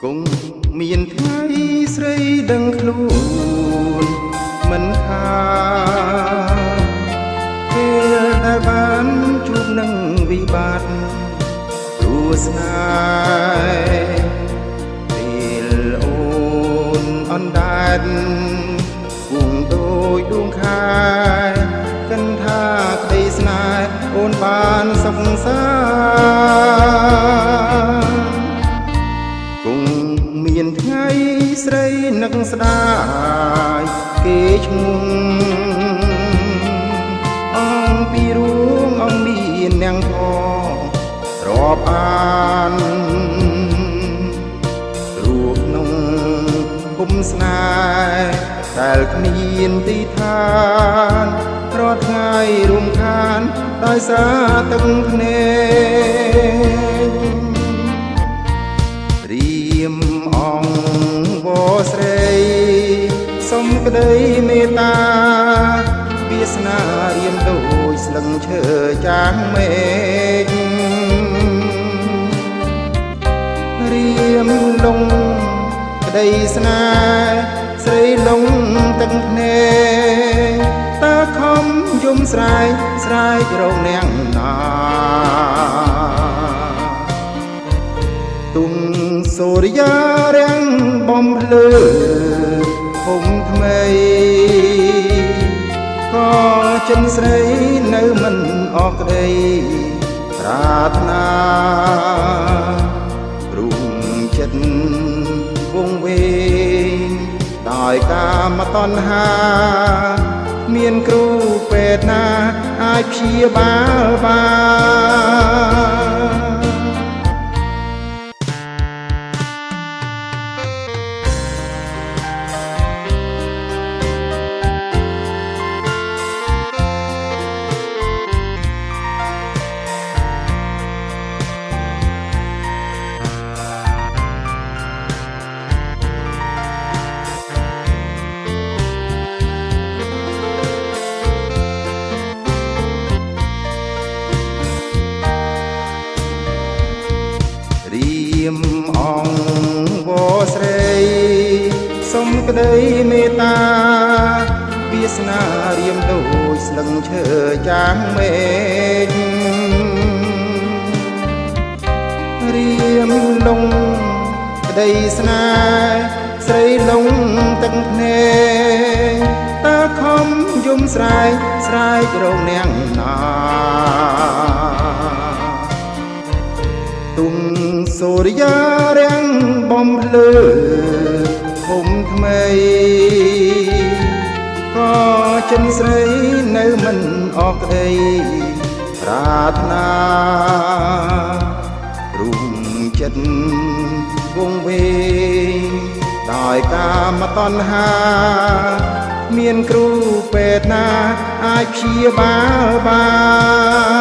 គង់មានថ្ងៃស្រីដឹងខ្លួនមិនខាពេលដែលបានជួបនឹងវិបត្តិព្រោះស្នេហ៍ពេលអូនអណ្ដែតគង់ដូចដួងខែកិនថាក្តីស្នេហ៍អូនបានសុខសាមានថ្ងៃស្រីនឹកស្ដាយគេឈ្មោះអង្គពីរួងអង្គមាននាងផងរាប់អានរូបក្នុងគុំស្នេហ៍ដែលគ្មានទីឋានរាល់ថ្ងៃរួមខានដោយសារទឹកភ្នែករៀមអង្គវស្រីសុំក្តីមេត្តាវាសនារៀមដូចស្លឹងឈើចាស់មេឃរៀមលងក្តីស្នេហ៍ស្រីលងទឹកភ្នែកតើខំយំស្រែករងនាងណាទុំសូរិយារាំងបំភ្លឺភូមិថ្មីក៏ចិនស្រីនៅមិនអស់ក្តីប្រាថ្នារូបចិត្តវងវែងដោយកាមតណ្ហាមានគ្រូពេទ្យណាអាចព្យាបាលបានរៀមអង្គវស្រីសុំក្តីមេត្តាវាសនារៀមដូចស្លឹងឈើចាស់មេឃរៀមលងក្តីស្នេហ៍ស្រីលងទឹកភ្នែកតើខំយំស្រែករងនាងណាទុំសូរិយារាំងបំភ្លឺភូមិថ្មីក៏ចិនស្រីនៅមិនអស់ក្តីប្រាថ្នារូបចិត្តវងវែងដោយកាមតណ្ហាមានគ្រូពេទ្យណាអាចព្យាបាលបាន